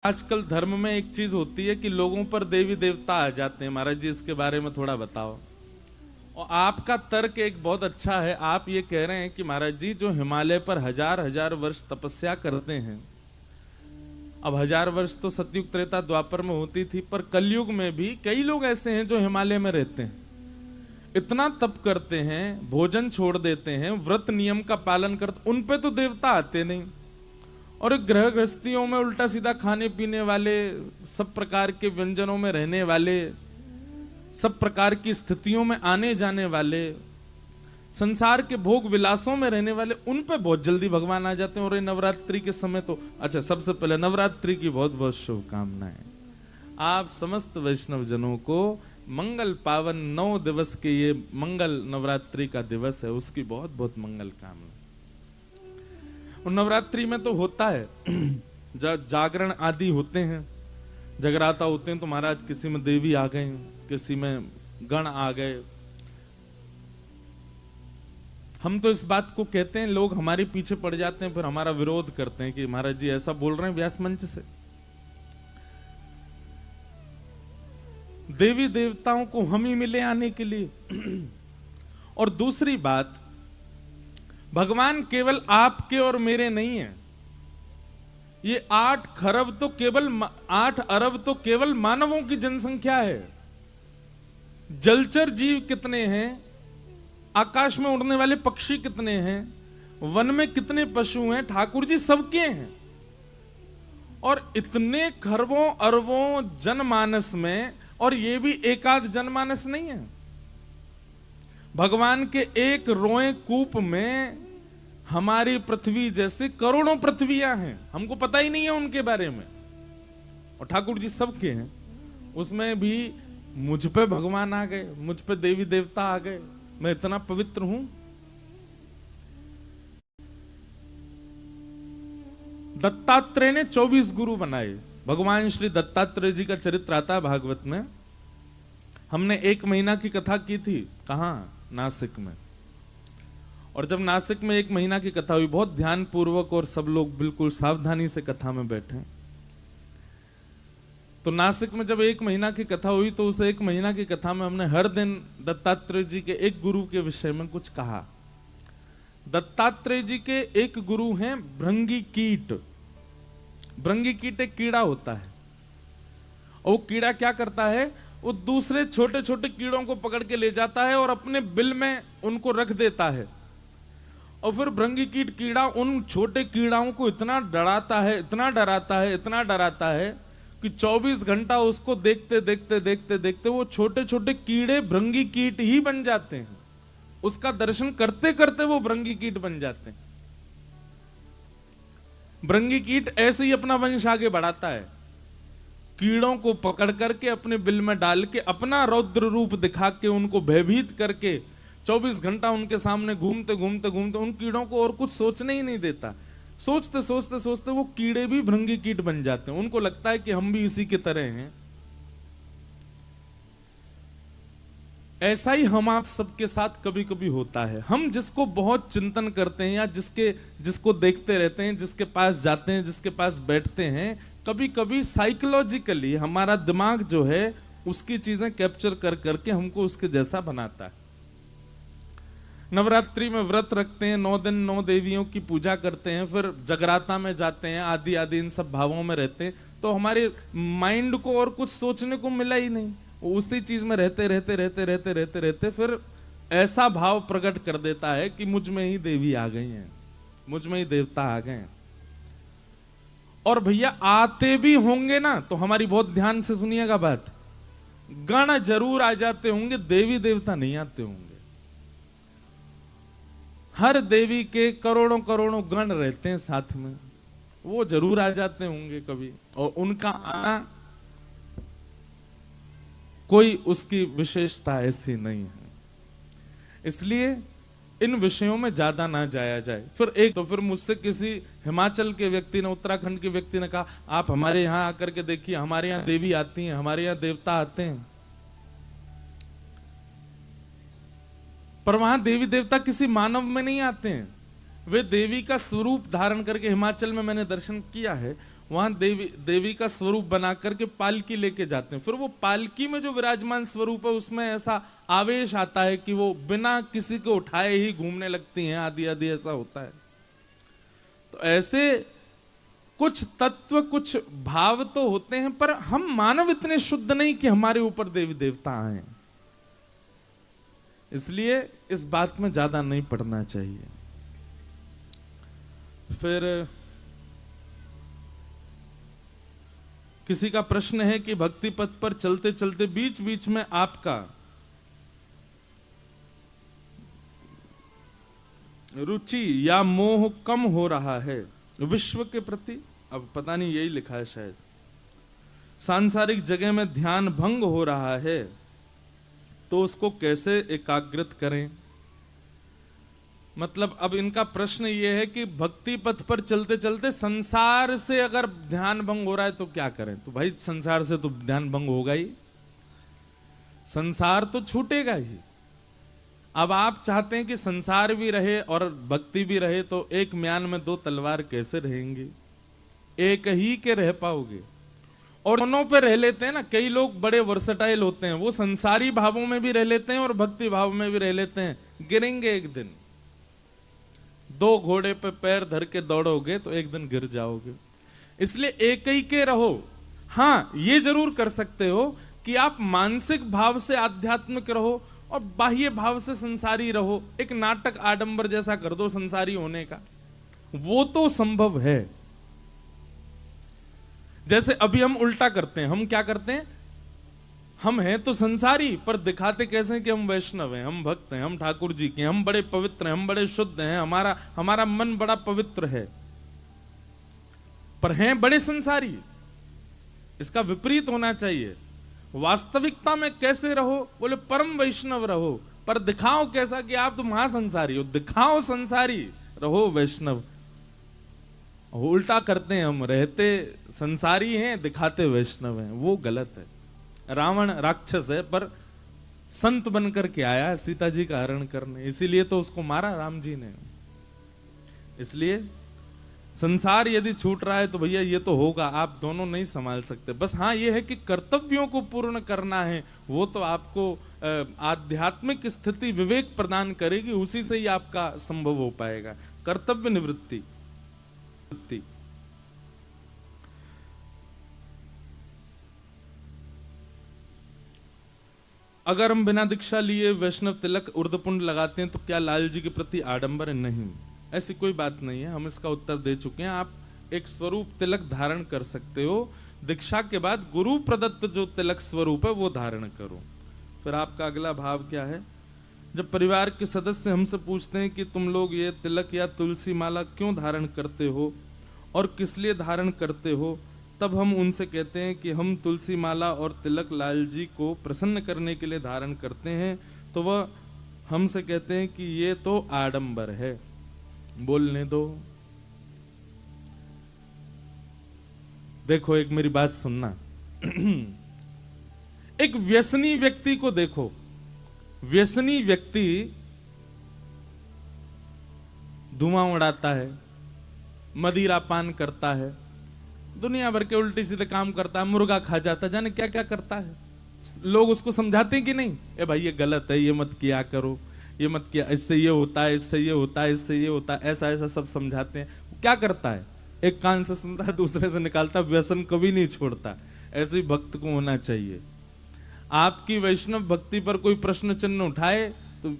आजकल धर्म में एक चीज होती है कि लोगों पर देवी देवता आ जाते हैं। महाराज जी इसके बारे में थोड़ा बताओ। और आपका तर्क एक बहुत अच्छा है। आप ये कह रहे हैं कि महाराज जी जो हिमालय पर हजार हजार वर्ष तपस्या करते हैं, अब हजार वर्ष तो सतयुग त्रेता द्वापर में होती थी, पर कलयुग में भी कई लोग ऐसे हैं जो हिमालय में रहते हैं, इतना तप करते हैं, भोजन छोड़ देते हैं, व्रत नियम का पालन करते, उन पे तो देवता आते नहीं। और ग्रह गृहस्थियों में उल्टा सीधा खाने पीने वाले, सब प्रकार के व्यंजनों में रहने वाले, सब प्रकार की स्थितियों में आने जाने वाले, संसार के भोग विलासों में रहने वाले, उन पे बहुत जल्दी भगवान आ जाते हैं। और ये नवरात्रि के समय तो अच्छा, सबसे पहले नवरात्रि की बहुत बहुत शुभकामनाएं। आप समस्त वैष्णव जनों को मंगल पावन 9 दिवस के ये मंगल नवरात्रि का दिवस है, उसकी बहुत बहुत मंगल कामना। और नवरात्रि में तो होता है जागरण आदि होते हैं, जगराता होते हैं, तो महाराज किसी में देवी आ गए, किसी में गण आ गए। हम तो इस बात को कहते हैं, लोग हमारे पीछे पड़ जाते हैं, फिर हमारा विरोध करते हैं कि महाराज जी ऐसा बोल रहे हैं व्यास मंच से। देवी देवताओं को हम ही मिले आने के लिए। और दूसरी बात, भगवान केवल आपके और मेरे नहीं है। ये 8 खरब तो केवल 8 अरब तो केवल मानवों की जनसंख्या है। जलचर जीव कितने हैं, आकाश में उड़ने वाले पक्षी कितने हैं, वन में कितने पशु हैं, ठाकुर जी सबके हैं। और इतने खरबों अरबों जनमानस में, और ये भी एकाध जनमानस नहीं है। भगवान के एक रोए कूप में हमारी पृथ्वी जैसे करोड़ों पृथ्वियां हैं, हमको पता ही नहीं है उनके बारे में। और ठाकुर जी सबके हैं, उसमें भी मुझ पे भगवान आ गए, मुझ पे देवी देवता आ गए। मैं इतना पवित्र हूं। दत्तात्रेय ने 24 गुरु बनाए। भगवान श्री दत्तात्रेय जी का चरित्र आता है भागवत में। हमने 1 महीना की कथा की थी, कहां? नासिक में। और जब नासिक में 1 महीना की कथा हुई, बहुत ध्यान पूर्वक और सब लोग बिल्कुल सावधानी से कथा में बैठे, तो नासिक में जब 1 महीना की कथा हुई, तो उस 1 महीना की कथा में हमने हर दिन दत्तात्रेय जी के एक गुरु के विषय में कुछ कहा। दत्तात्रेय जी के एक गुरु हैं भृंगी कीट। भृंगी कीट एक कीड़ा होता है, और वो कीड़ा क्या करता है, वो दूसरे छोटे छोटे कीड़ों को पकड़ के ले जाता है और अपने बिल में उनको रख देता है। और फिर भृंगी कीट कीड़ा उन छोटे कीड़ाओं को इतना डराता है, इतना डराता है, इतना डराता है कि 24 घंटा उसको देखते देखते देखते देखते वो छोटे छोटे कीड़े भृंगी कीट ही बन जाते हैं। उसका दर्शन करते करते वो भृंगी कीट बन जाते हैं। भृंगी कीट ऐसे ही अपना वंश आगे बढ़ाता है, कीड़ों को पकड़ करके अपने बिल में डाल के अपना रौद्र रूप दिखा के उनको भयभीत करके 24 घंटा उनके सामने घूमते घूमते घूमते उन कीड़ों को और कुछ सोचने ही नहीं देता। सोचते सोचते सोचते वो कीड़े भी भृंगी कीट बन जाते हैं। उनको लगता है कि हम भी इसी की तरह हैं। ऐसा ही हम आप सबके साथ कभी कभी होता है। हम जिसको बहुत चिंतन करते हैं, या जिसको देखते रहते हैं, जिसके पास जाते हैं, जिसके पास बैठते हैं, कभी कभी साइकोलॉजिकली हमारा दिमाग जो है उसकी चीजें कैप्चर कर करके हमको उसके जैसा बनाता है। नवरात्रि में व्रत रखते हैं, 9 दिन 9 देवियों की पूजा करते हैं, फिर जगराता में जाते हैं, आदि आदि इन सब भावों में रहते हैं, तो हमारे माइंड को और कुछ सोचने को मिला ही नहीं। उसी चीज में रहते रहते रहते रहते रहते रहते फिर ऐसा भाव प्रकट कर देता है कि मुझ में ही देवी आ गई हैं, मुझ में ही देवता आ गए हैं। और भैया आते भी होंगे ना, तो हमारी बहुत ध्यान से सुनिएगा बात, गण जरूर आ जाते होंगे, देवी देवता नहीं आते होंगे। हर देवी के करोड़ों करोड़ों गण रहते हैं साथ में, वो जरूर आ जाते होंगे कभी, और उनका आना कोई उसकी विशेषता ऐसी नहीं है। इसलिए इन विषयों में ज्यादा ना जाया जाए। फिर मुझसे किसी हिमाचल के व्यक्ति ने, उत्तराखंड के व्यक्ति ने कहा, आप हमारे यहां आकर के देखिए, हमारे यहां देवी आती हैं, हमारे यहां देवता आते हैं। पर वहां देवी देवता किसी मानव में नहीं आते हैं, वे देवी का स्वरूप धारण करके, हिमाचल में मैंने दर्शन किया है, वहां देवी का स्वरूप बना करके पालकी लेके जाते हैं। फिर वो पालकी में जो विराजमान स्वरूप है उसमें ऐसा आवेश आता है कि वो बिना किसी को उठाए ही घूमने लगती हैं, आदि आदि ऐसा होता है। तो ऐसे कुछ तत्व, कुछ भाव तो होते हैं, पर हम मानव इतने शुद्ध नहीं कि हमारे ऊपर देवी देवता आए, इसलिए इस बात में ज्यादा नहीं पड़ना चाहिए। फिर किसी का प्रश्न है कि भक्ति पथ पर चलते चलते बीच बीच में आपका रुचि या मोह कम हो रहा है विश्व के प्रति, अब पता नहीं यही लिखा है शायद, सांसारिक जगह में ध्यान भंग हो रहा है, तो उसको कैसे एकाग्रत करें। मतलब अब इनका प्रश्न यह है कि भक्ति पथ पर चलते चलते संसार से अगर ध्यान भंग हो रहा है तो क्या करें। तो भाई संसार से तो ध्यान भंग होगा ही, संसार तो छूटेगा ही। अब आप चाहते हैं कि संसार भी रहे और भक्ति भी रहे, तो एक म्यान में दो तलवार कैसे रहेंगी, एक ही के रह पाओगे। और दोनों पे रह लेते हैं ना, कई लोग बड़े वर्सटाइल होते हैं, वो संसारी भावों में भी रह लेते हैं और भक्ति भाव में भी रह लेते हैं, गिरेंगे एक दिन। दो घोड़े पे पैर धर के दौड़ोगे तो एक दिन गिर जाओगे, इसलिए एक ही के रहो। हां, ये जरूर कर सकते हो कि आप मानसिक भाव से आध्यात्मिक रहो और बाह्य भाव से संसारी रहो। एक नाटक आडंबर जैसा कर दो संसारी होने का, वो तो संभव है। जैसे अभी हम उल्टा करते हैं, हम क्या करते हैं, हम हैं तो संसारी पर दिखाते कैसे हैं कि हम वैष्णव हैं, हम भक्त हैं, हम ठाकुर जी के, हम बड़े पवित्र हैं, हम बड़े शुद्ध हैं, हमारा मन बड़ा पवित्र है, पर हैं बड़े संसारी। इसका विपरीत होना चाहिए। वास्तविकता में कैसे रहो, बोले परम वैष्णव रहो, पर दिखाओ कैसा कि आप तो महासंसारी हो, दिखाओ संसारी, रहो वैष्णव। उल्टा करते हैं हम, रहते संसारी हैं, दिखाते वैष्णव हैं, वो गलत है। रावण राक्षस है पर संत बनकर के आया है सीता जी का हरण करने, इसीलिए तो उसको मारा राम जी ने। इसलिए संसार यदि छूट रहा है तो भैया ये तो होगा, आप दोनों नहीं संभाल सकते। बस हाँ ये है कि कर्तव्यों को पूर्ण करना है, वो तो आपको आध्यात्मिक स्थिति विवेक प्रदान करेगी, उसी से ही आपका संभव हो पाएगा। कर्तव्य निवृत्ति। अगर हम बिना दीक्षा लिए वैष्णव तिलक उर्ध्वपुंड लगाते हैं तो क्या लाल जी के प्रति आडंबर है? नहीं, ऐसी कोई बात नहीं है, हम इसका उत्तर दे चुके हैं। आप एक स्वरूप तिलक धारण कर सकते हो, दीक्षा के बाद गुरु प्रदत्त जो तिलक स्वरूप है वो धारण करो। फिर आपका अगला भाव क्या है, जब परिवार के सदस्य हमसे पूछते हैं कि तुम लोग ये तिलक या तुलसी माला क्यों धारण करते हो और किस लिए धारण करते हो, तब हम उनसे कहते हैं कि हम तुलसी माला और तिलक लाल जी को प्रसन्न करने के लिए धारण करते हैं। तो वह हमसे कहते हैं कि ये तो आडंबर है। बोलने दो। देखो एक मेरी बात सुनना। एक व्यसनी व्यक्ति को देखो, व्यसनी व्यक्ति धुआं उड़ाता है, मदिरा पान करता है, दुनिया भर के उल्टी सीधे काम करता है, मुर्गा खा जाता है, जाने क्या क्या करता है। लोग उसको समझाते हैं कि नहीं, ए भाई ये गलत है, ये मत किया करो, ये मत किया, इससे ये होता है, इससे ये होता है, इससे ये होता है, ऐसा ऐसा सब समझाते हैं। क्या करता है, एक कान से सुनता है दूसरे से निकालता, व्यसन कभी नहीं छोड़ता। ऐसे ही भक्त को होना चाहिए। आपकी वैष्णव भक्ति पर कोई प्रश्न चिन्ह उठाए तो